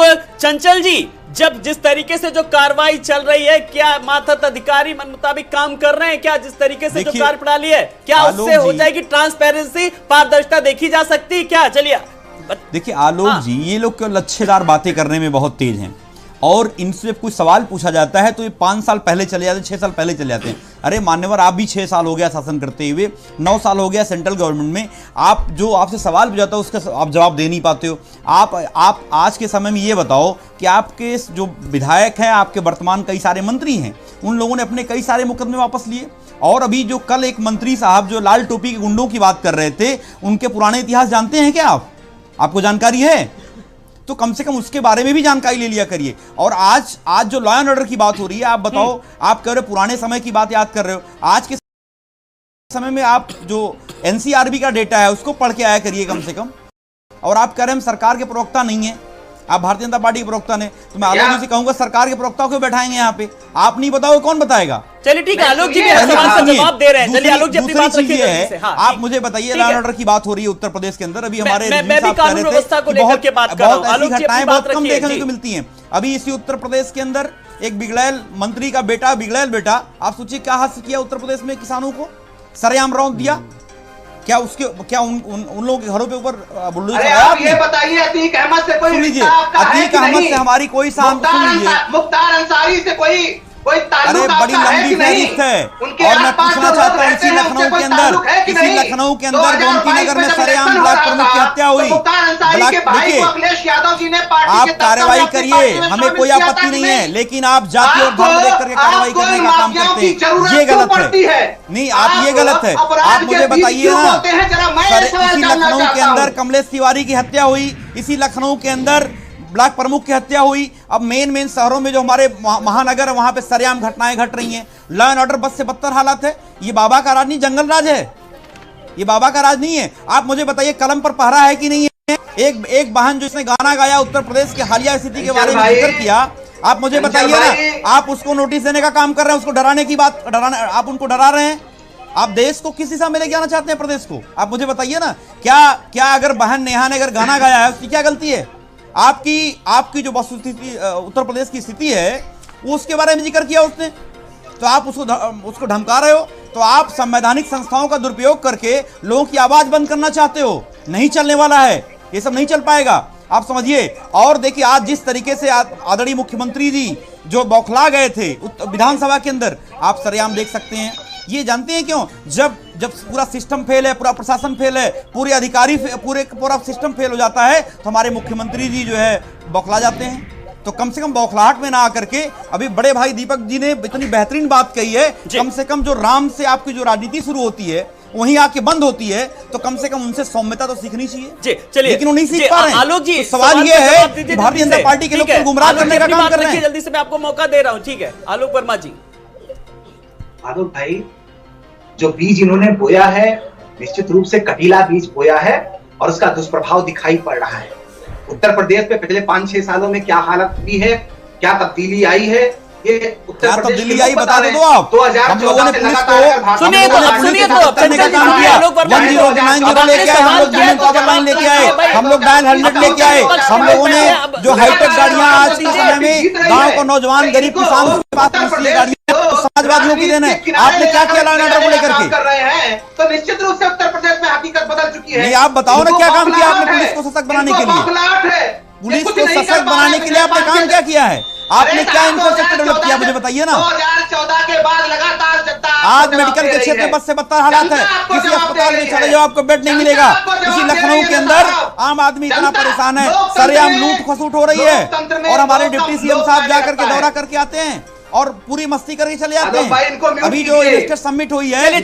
चंचल जी, जब जिस तरीके से जो कार्रवाई चल रही है, क्या मातहत अधिकारी मन मुताबिक काम कर रहे हैं? क्या जिस तरीके से जो कार्यप्रणाली है, क्या उससे हो जाएगी ट्रांसपेरेंसी, पारदर्शिता देखी जा सकती है क्या? चलिए देखिए आलोक जी, ये लोग केवल लच्छेदार बातें करने में बहुत तेज हैं और इनसे कुछ सवाल पूछा जाता है तो ये 5 साल पहले चले जाते हैं, 6 साल पहले चले जाते हैं। अरे मान्यवर, आप भी 6 साल हो गया शासन करते हुए, 9 साल हो गया सेंट्रल गवर्नमेंट में। आप जो आपसे सवाल पूछाता है उसका आप जवाब दे नहीं पाते हो। आप आज के समय में ये बताओ कि आपके जो विधायक हैं, आपके वर्तमान कई सारे मंत्री हैं, उन लोगों ने अपने कई सारे मुकदमे वापस लिए। और अभी जो कल एक मंत्री साहब जो लाल टोपी के गुंडों की बात कर रहे थे, उनके पुराने इतिहास जानते हैं क्या आपको जानकारी है? तो कम से कम उसके बारे में भी जानकारी ले लिया करिए। और आज जो लॉ एंड ऑर्डर की बात हो रही है, आप बताओ, आप कह रहे हो पुराने समय की बात याद कर रहे हो, आज के समय में आप जो एनसीआरबी का डेटा है उसको पढ़ के आया करिए कम से कम। और आप कह रहे हैं हम सरकार के प्रवक्ता नहीं है, आप भारतीय जनता पार्टी के प्रवक्ता ने, तो मैं आलोक जी से कहूंगा सरकार के प्रवक्ता को बैठाएंगे यहाँ पे। आप नहीं बताओ कौन बताएगा? चलिए ठीक है, आलोक जी भी सवाल का जवाब दे रहे हैं। चलिए आलोक जी अपनी बात रखिए। आप मुझे बताइए, लॉ एंड ऑर्डर की बात हो रही है उत्तर प्रदेश के अंदर, अभी हमारे मैं भी कानून व्यवस्था को लेकर के बात कर रहा हूं। आलोक जी अपनी बात कम देखने को मिलती हैं। अभी इसी उत्तर प्रदेश के अंदर एक बिगड़ैल मंत्री का बेटा, बिगड़ैल बेटा, आप सोचिए क्या हासिल किया उत्तर प्रदेश में किसानों को, सरेआम रौंद दिया। क्या उन लोगों के घरों पे ऊपर बुलडोजर चलाया आपने? ये बताइए, अतीक अहमद से कोई लीजिए, अतीक अहमद से हमारी कोई मुख्तार अंसारी से कोई ताल्लुक अरे बड़ी लंबी फहरिस्त है। और मैं पूछना चाहता हूँ, इसी लखनऊ के अंदर गोमती नगर में सरेआम ब्लॉक प्रमुख की हत्या हुई। देखिए, आप कार्रवाई करिए, हमें कोई आपत्ति नहीं है, लेकिन आप जाति और धर्म देख करके कार्रवाई करने का काम करते हैं, ये गलत है। नहीं, आप ये गलत है। आप मुझे बताइए ना, इसी लखनऊ के अंदर कमलेश तिवारी की हत्या हुई, इसी लखनऊ के अंदर ब्लॉक प्रमुख की हत्या हुई। अब मेन शहरों में जो हमारे महानगर है वहां पे सरेआम घटनाएं घट रही हैं। लॉ एंड ऑर्डर बस से बदतर हालात है। ये बाबा का राज नहीं, जंगल राज है। ये बाबा का राज नहीं है। आप मुझे बताइए, कलम पर पहरा है कि नहीं है? एक बहन जो इसने गाना गाया उत्तर प्रदेश की हालिया स्थिति के बारे में जिक्र किया, आप मुझे बताइए ना, आप उसको नोटिस देने का काम कर रहे हैं, उसको डराने की बात, आप उनको डरा रहे हैं। आप देश को किस दिशा में ले जाना चाहते हैं, प्रदेश को? आप मुझे बताइए ना, क्या अगर बहन नेहा ने अगर गाना गाया है उसकी क्या गलती है? आपकी जो वस्तुस्थिति उत्तर प्रदेश की स्थिति है वो उसके बारे में जिक्र किया उसने, तो आप उसको धमका रहे हो। तो आप संवैधानिक संस्थाओं का दुरुपयोग करके लोगों की आवाज बंद करना चाहते हो। नहीं चलने वाला है, ये सब नहीं चल पाएगा, आप समझिए। और देखिए, आज जिस तरीके से आदरणीय मुख्यमंत्री जी जो बौखला गए थे विधानसभा के अंदर, आप सरेआम देख सकते हैं। ये जानते हैं क्यों? जब पूरा सिस्टम फेल है, पूरा प्रशासन फेल है, पूरे अधिकारी पूरा सिस्टम फेल हो जाता है, तो हमारे मुख्यमंत्री जी जो है बौखला जाते हैं। तो कम से कम बौखलाहट में ना आकर के, अभी बड़े भाई दीपक जी ने इतनी बेहतरीन बात कही है, कम से कम जो राम से आपकी जो राजनीति शुरू होती है वहीं आके बंद होती है, तो कम से कम उनसे सौम्यता तो सीखनी चाहिए। चलिए, लेकिन वो नहीं सीख पा रहे हैं। आलोक जी, तो सवाल ये है कि भारतीय जनता पार्टी के लोग को गुमराह करने का काम कर रहे हैं। जल्दी से मैं आपको मौका दे रहा हूं, ठीक है? आलोक वर्मा जी। आलोक भाई, जो बीज इन्होंने बोया है निश्चित रूप से कटीला बीज बोया है और उसका दुष्प्रभाव दिखाई पड़ रहा है। उत्तर प्रदेश में पिछले 5-6 सालों में क्या हालत हुई है, क्या तब्दीली आई है, ये उत्तर प्रदेश तब्दीली आई बता दो आप। 2014 हम लोगों ने पुलिस को सुनिए तो करने का काम किया, 1009 लेके आए, हम लोग वुमेन पावर लाइन लेके आए, हम लोग डायल 100 लेके आए, हम लोगों ने जो हाईटेक गाड़ियां आज के समय में गांव को नौजवान गरीब किसान के पास पहुंची गाड़ियां समाजवादियों की देन है। आपने क्या किया लॉ एंड ऑर्डर को लेकर के? कर रहे हैं तो निश्चित रूप से उत्तर प्रदेश में हकीकत बदल चुकी है। नहीं, आप बताओ ना क्या काम किया आपने पुलिस को सशक्त बनाने के लिए? पुलिस को सशक्त बनाने के लिए आपने काम क्या किया है? आपने क्या इंफ्रास्ट्रक्चर डेवलप किया, मुझे बताइए ना। 2014 के बाद लगातार आज मेडिकल के क्षेत्र में बस से बदतर हालात है। किसी अस्पताल में चले जाओ, आपको बेड नहीं मिलेगा। किसी लखनऊ के अंदर आम आदमी इतना परेशान है, सरेआम लूट खसूट हो रही है, और हमारे डिप्टी सीएम साहब जाकर के दौरा करके आते हैं और पूरी मस्ती करके चले जाते हैं। अभी जो इन्वेस्टर समिट हुई है,